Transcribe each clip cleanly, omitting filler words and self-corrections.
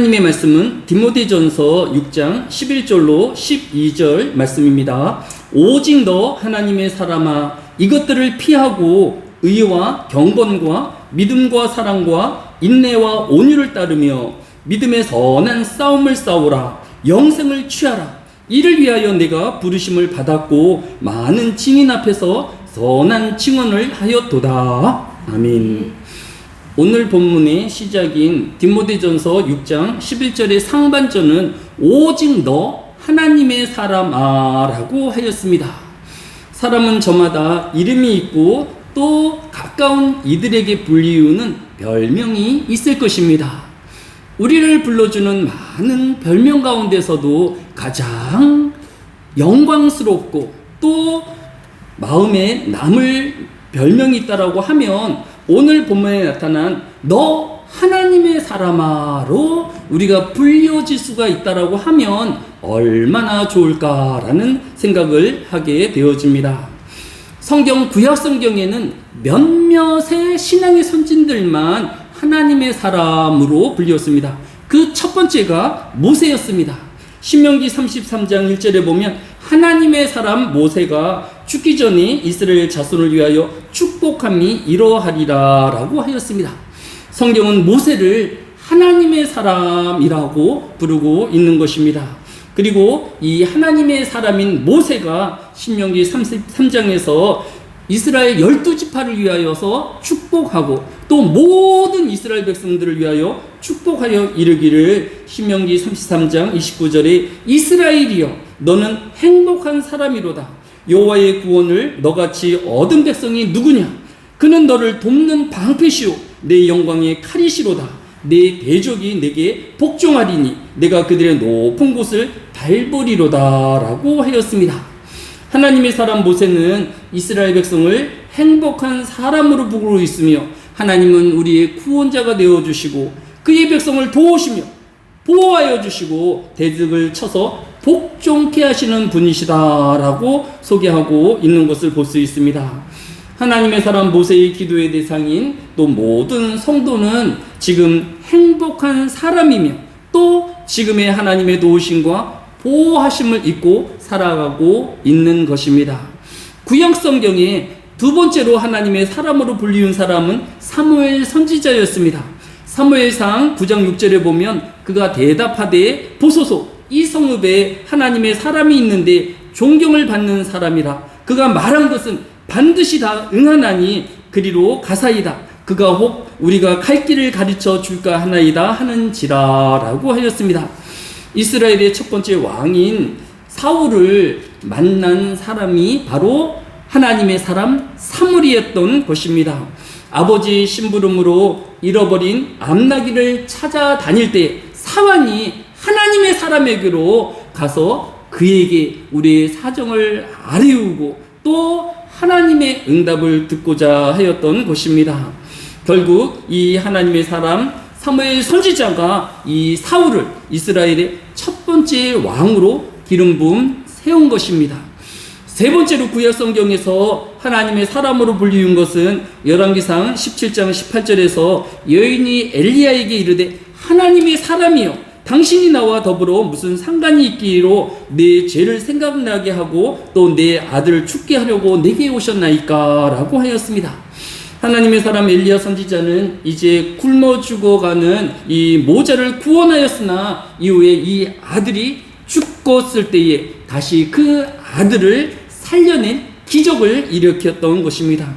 하나님의 말씀은 디모데전서 6장 11절로 12절 말씀입니다. 오직 너 하나님의 사람아, 이것들을 피하고 의와 경건과 믿음과 사랑과 인내와 온유를 따르며 믿음의 선한 싸움을 싸우라. 영생을 취하라. 이를 위하여 내가 부르심을 받았고 많은 증인 앞에서 선한 증언을 하였도다. 아멘. 오늘 본문의 시작인 디모데전서 6장 11절의 상반절은 오직 너 하나님의 사람아 라고 하였습니다. 사람은 저마다 이름이 있고 또 가까운 이들에게 불리우는 별명이 있을 것입니다. 우리를 불러주는 많은 별명 가운데서도 가장 영광스럽고 또 마음에 남을 별명이 있다라고 하면 오늘 본문에 나타난 너 하나님의 사람아로 우리가 불려질 수가 있다라고 하면 얼마나 좋을까라는 생각을 하게 되어집니다. 성경 구약 성경에는 몇몇의 신앙의 선진들만 하나님의 사람으로 불렸습니다. 그 첫 번째가 모세였습니다. 신명기 33장 1절에 보면 하나님의 사람 모세가 죽기 전에 이스라엘 자손을 위하여 축복함이 이러하리라 라고 하였습니다. 성경은 모세를 하나님의 사람이라고 부르고 있는 것입니다. 그리고 이 하나님의 사람인 모세가 신명기 33장에서 이스라엘 12지파를 위하여서 축복하고 또 모든 이스라엘 백성들을 위하여 축복하여 이르기를 신명기 33장 29절에 이스라엘이여 너는 행복한 사람이로다. 여호와의 구원을 너같이 얻은 백성이 누구냐? 그는 너를 돕는 방패시오 내 영광의 칼이시로다. 내 대적이 내게 복종하리니 내가 그들의 높은 곳을 밟으리로다 라고 하였습니다. 하나님의 사람 모세는 이스라엘 백성을 행복한 사람으로 부르고 있으며 하나님은 우리의 구원자가 되어주시고 그의 백성을 도우시며 보호하여 주시고 대적을 쳐서 복종케 하시는 분이시다라고 소개하고 있는 것을 볼 수 있습니다. 하나님의 사람 모세의 기도의 대상인 또 모든 성도는 지금 행복한 사람이며 또 지금의 하나님의 도우심과 보호하심을 잊고 살아가고 있는 것입니다. 구약 성경에 두 번째로 하나님의 사람으로 불리운 사람은 사무엘 선지자였습니다. 사무엘상 9장 6절에 보면 그가 대답하되 보소서 이 성읍에 하나님의 사람이 있는데 존경을 받는 사람이라. 그가 말한 것은 반드시 다 응하나니 그리로 가사이다. 그가 혹 우리가 갈 길을 가르쳐 줄까 하나이다 하는지라 라고 하였습니다. 이스라엘의 첫 번째 왕인 사울을 만난 사람이 바로 하나님의 사람 사무엘이었던 것입니다. 아버지 심부름으로 잃어버린 암나귀를 찾아다닐 때 사환이 하나님의 사람에게로 가서 그에게 우리의 사정을 아뢰우고 또 하나님의 응답을 듣고자 하였던 것입니다. 결국 이 하나님의 사람 사무엘 선지자가 이 사울을 이스라엘의 첫 번째 왕으로 기름 부음 세운 것입니다. 세 번째로 구약 성경에서 하나님의 사람으로 불리운 것은 열왕기상 17장 18절에서 여인이 엘리야에게 이르되 하나님의 사람이여 당신이 나와 더불어 무슨 상관이 있기로 내 죄를 생각나게 하고 또 내 아들을 죽게 하려고 내게 오셨나이까 라고 하였습니다. 하나님의 사람 엘리야 선지자는 이제 굶어 죽어가는 이 모자를 구원하였으나 이후에 이 아들이 죽었을 때에 다시 그 아들을 살려낸 기적을 일으켰던 것입니다.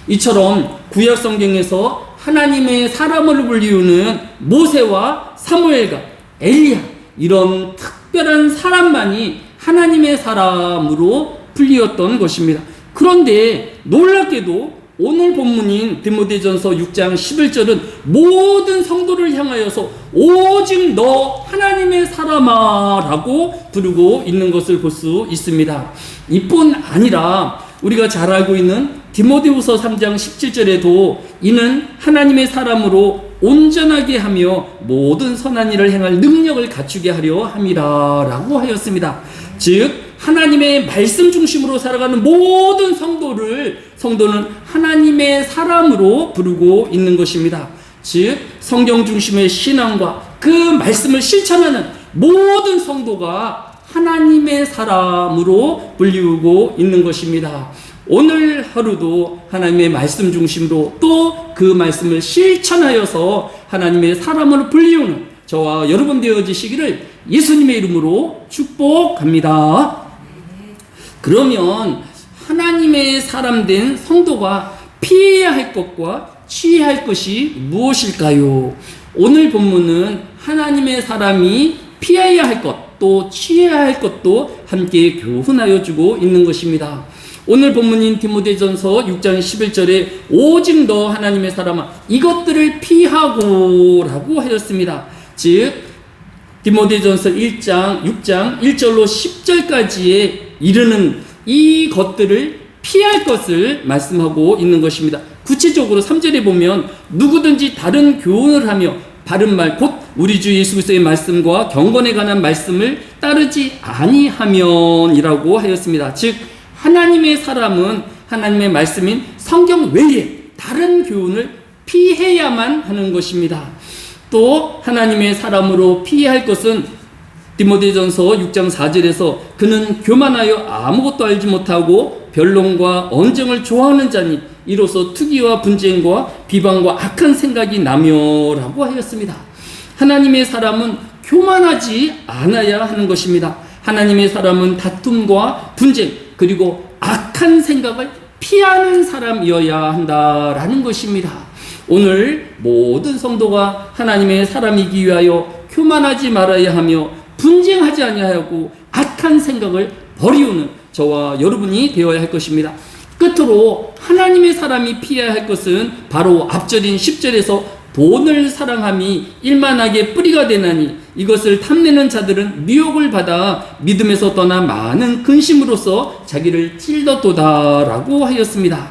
이처럼 구약 성경에서 하나님의 사람으로 불리우는 모세와 사무엘과 엘리야 이런 특별한 사람만이 하나님의 사람으로 불리웠던 것입니다. 그런데 놀랍게도 오늘 본문인 디모데전서 6장 11절은 모든 성도를 향하여서 오직 너 하나님의 사람아 라고 부르고 있는 것을 볼 수 있습니다. 이뿐 아니라 우리가 잘 알고 있는 디모데후서 3장 17절에도 이는 하나님의 사람으로 온전하게 하며 모든 선한 일을 행할 능력을 갖추게 하려 함이라 라고 하였습니다. 즉 하나님의 말씀 중심으로 살아가는 모든 성도는 하나님의 사람으로 부르고 있는 것입니다. 즉 성경 중심의 신앙과 그 말씀을 실천하는 모든 성도가 하나님의 사람으로 불리우고 있는 것입니다. 오늘 하루도 하나님의 말씀 중심으로 또 그 말씀을 실천하여서 하나님의 사람으로 불리우는 저와 여러분 되어지시기를 예수님의 이름으로 축복합니다. 그러면 하나님의 사람 된 성도가 피해야 할 것과 취해야 할 것이 무엇일까요? 오늘 본문은 하나님의 사람이 피해야 할 것, 또 취해야 할 것도 함께 교훈하여 주고 있는 것입니다. 오늘 본문인 디모데전서 6장 11절에 오직 너 하나님의 사람아 이것들을 피하고 라고 하였습니다. 즉 디모데전서 1장 6장 1절로 10절까지에 이르는 이 것들을 피할 것을 말씀하고 있는 것입니다. 구체적으로 3절에 보면 누구든지 다른 교훈을 하며 바른 말 곧 우리 주 예수 그리스도의 말씀과 경건에 관한 말씀을 따르지 아니하면이라고 하였습니다. 즉 하나님의 사람은 하나님의 말씀인 성경 외에 다른 교훈을 피해야만 하는 것입니다. 또 하나님의 사람으로 피할 것은 디모데전서 6장 4절에서 그는 교만하여 아무것도 알지 못하고 변론과 언쟁을 좋아하는 자니 이로써 투기와 분쟁과 비방과 악한 생각이 나며라고 하였습니다. 하나님의 사람은 교만하지 않아야 하는 것입니다. 하나님의 사람은 다툼과 분쟁 그리고 악한 생각을 피하는 사람이어야 한다라는 것입니다. 오늘 모든 성도가 하나님의 사람이기 위하여 교만하지 말아야 하며 분쟁하지 아니하고 악한 생각을 버리우는 저와 여러분이 되어야 할 것입니다. 끝으로 하나님의 사람이 피해야 할 것은 바로 앞절인 10절에서 돈을 사랑함이 일만하게 뿌리가 되나니 이것을 탐내는 자들은 미혹을 받아 믿음에서 떠나 많은 근심으로써 자기를 찔렀도다라고 하였습니다.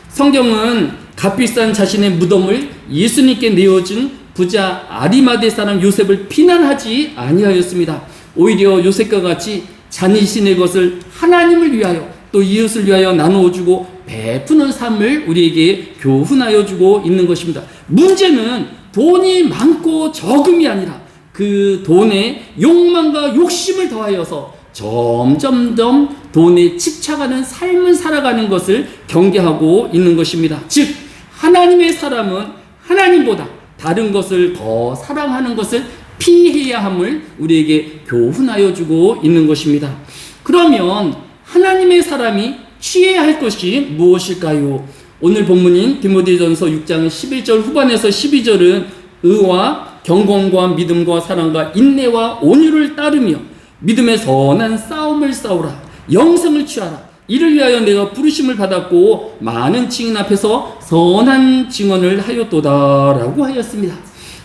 성경은 값비싼 자신의 무덤을 예수님께 내어준 부자 아리마대 사람 요셉을 비난하지 아니하였습니다. 오히려 요셉과 같이 자신의 것을 하나님을 위하여 또 이웃을 위하여 나누어 주고 베푸는 삶을 우리에게 교훈하여 주고 있는 것입니다. 문제는 돈이 많고 적음이 아니라 그 돈에 욕망과 욕심을 더하여서 점점점 돈에 집착하는 삶을 살아가는 것을 경계하고 있는 것입니다. 즉 하나님의 사람은 하나님보다 다른 것을 더 사랑하는 것을 피해야 함을 우리에게 교훈하여 주고 있는 것입니다. 그러면 하나님의 사람이 취해야 할 것이 무엇일까요? 오늘 본문인 디모데전서 6장 11절 후반에서 12절은 의와 경건과 믿음과 사랑과 인내와 온유를 따르며 믿음의 선한 싸움을 싸우라 영생을 취하라 이를 위하여 내가 부르심을 받았고 많은 증인 앞에서 선한 증언을 하였도다라고 하였습니다.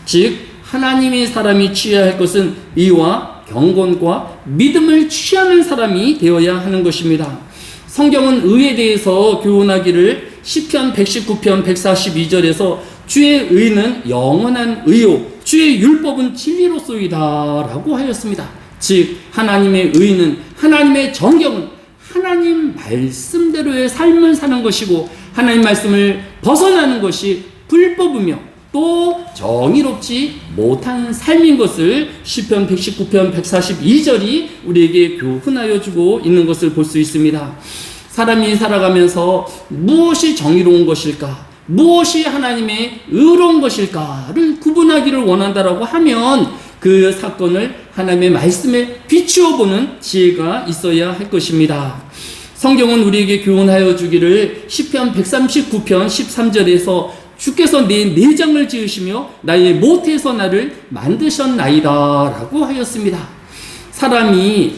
즉 하나님의 사람이 취해야 할 것은 의와 경건과 믿음을 취하는 사람이 되어야 하는 것입니다. 성경은 의에 대해서 교훈하기를 시편 119편 142절에서 주의 의는 영원한 의요 주의 율법은 진리로소이다 라고 하였습니다. 즉 하나님의 의는 하나님의 정경은 하나님 말씀대로의 삶을 사는 것이고 하나님 말씀을 벗어나는 것이 불법이며 또 정의롭지 못한 삶인 것을 시편 119편 142절이 우리에게 교훈하여 주고 있는 것을 볼 수 있습니다. 사람이 살아가면서 무엇이 정의로운 것일까? 무엇이 하나님의 의로운 것일까를 구분하기를 원한다라고 하면 그 사건을 하나님의 말씀에 비추어 보는 지혜가 있어야 할 것입니다. 성경은 우리에게 교훈하여 주기를 시편 139편 13절에서 주께서 내 내장을 지으시며 나의 모태에서 나를 만드셨나이다 라고 하였습니다. 사람이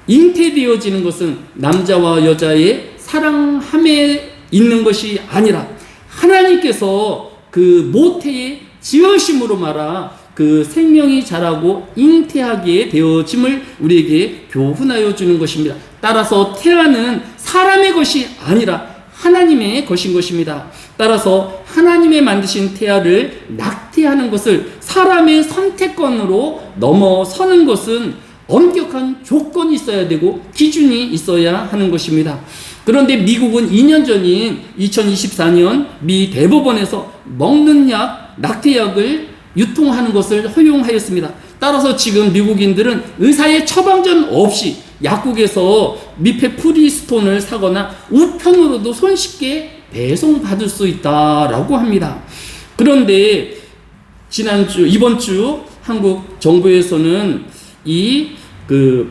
잉태되어지는 것은 남자와 여자의 사랑함에 있는 것이 아니라 하나님께서 그 모태에 지으심으로 말아 그 생명이 자라고 잉태하게 되어짐을 우리에게 교훈하여 주는 것입니다. 따라서 태아는 사람의 것이 아니라 하나님의 것인 것입니다. 따라서 하나님의 만드신 태아를 낙태하는 것을 사람의 선택권으로 넘어서는 것은 엄격한 조건이 있어야 되고 기준이 있어야 하는 것입니다. 그런데 미국은 2년 전인 2024년 미 대법원에서 먹는 약, 낙태약을 유통하는 것을 허용하였습니다. 따라서 지금 미국인들은 의사의 처방전 없이 약국에서 미페프리스톤을 사거나 우편으로도 손쉽게 배송받을 수 있다라고 합니다. 그런데 이번 주 한국 정부에서는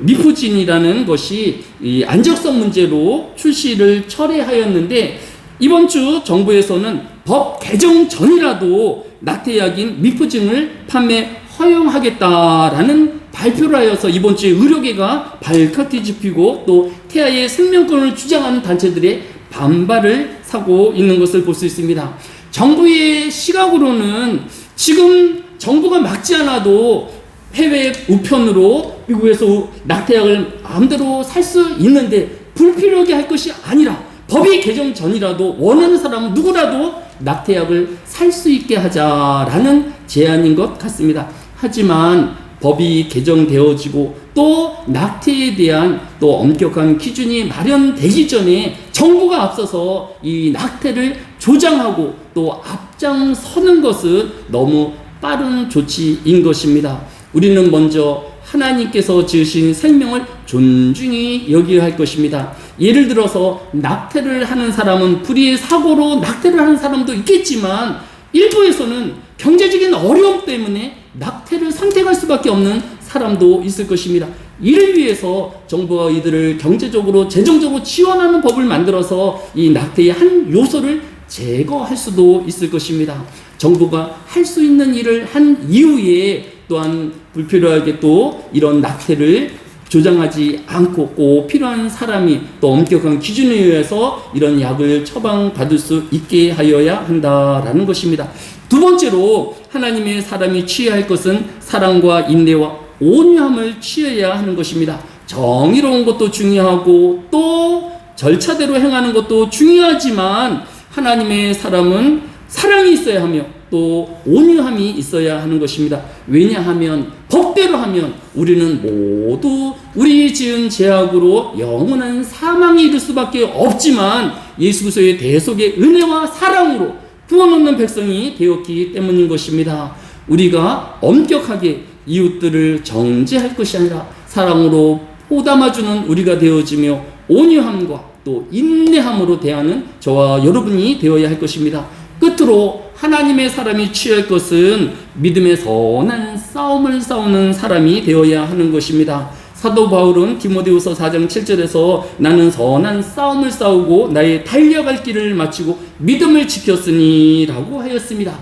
미프진이라는 것이 이 안정성 문제로 출시를 철회하였는데, 이번 주 정부에서는 법 개정 전이라도 낙태약인 미프진을 판매 허용하겠다라는 발표를 하여서 이번 주에 의료계가 발칵 뒤집히고 또 태아의 생명권을 주장하는 단체들의 반발을 사고 있는 것을 볼 수 있습니다. 정부의 시각으로는 지금 정부가 막지 않아도 해외 우편으로 미국에서 낙태약을 마음대로 살 수 있는데 불필요하게 할 것이 아니라 법이 개정 전이라도 원하는 사람은 누구라도 낙태약을 살 수 있게 하자라는 제안인 것 같습니다. 하지만 법이 개정되어지고 또 낙태에 대한 또 엄격한 기준이 마련되기 전에 정부가 앞서서 이 낙태를 조장하고 또 앞장서는 것은 너무 빠른 조치인 것입니다. 우리는 먼저 하나님께서 지으신 생명을 존중히 여겨야 할 것입니다. 예를 들어서 낙태를 하는 사람은 불의의 사고로 낙태를 하는 사람도 있겠지만 일부에서는 경제적인 어려움 때문에 낙태를 선택할 수밖에 없는 사람도 있을 것입니다. 이를 위해서 정부가 이들을 경제적으로 재정적으로 지원하는 법을 만들어서 이 낙태의 한 요소를 제거할 수도 있을 것입니다. 정부가 할 수 있는 일을 한 이후에 또한 불필요하게 또 이런 낙태를 조장하지 않고 꼭 필요한 사람이 또 엄격한 기준에 의해서 이런 약을 처방받을 수 있게 하여야 한다라는 것입니다. 두 번째로 하나님의 사람이 취해야 할 것은 사랑과 인내와 온유함을 취해야 하는 것입니다. 정의로운 것도 중요하고 또 절차대로 행하는 것도 중요하지만 하나님의 사람은 사랑이 있어야 하며 또 온유함이 있어야 하는 것입니다. 왜냐하면 법대로 하면 우리는 모두 우리 지은 죄악으로 영원한 사망에 이를 수밖에 없지만 예수 그리스도의 대속의 은혜와 사랑으로 구원 얻는 백성이 되었기 때문인 것입니다. 우리가 엄격하게 이웃들을 정죄할 것이 아니라 사랑으로 보담아주는 우리가 되어지며 온유함과 또 인내함으로 대하는 저와 여러분이 되어야 할 것입니다. 끝으로 하나님의 사람이 취할 것은 믿음의 선한 싸움을 싸우는 사람이 되어야 하는 것입니다. 사도 바울은 디모데후서 4장 7절에서 나는 선한 싸움을 싸우고 나의 달려갈 길을 마치고 믿음을 지켰으니 라고 하였습니다.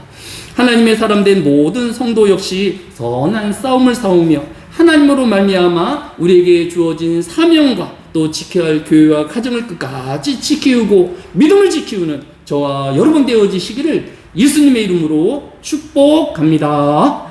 하나님의 사람 된 모든 성도 역시 선한 싸움을 싸우며 하나님으로 말미암아 우리에게 주어진 사명과 또 지켜야 할 교회와 가정을 끝까지 지키고 믿음을 지키우는 저와 여러분 되어지시기를 예수님의 이름으로 축복합니다.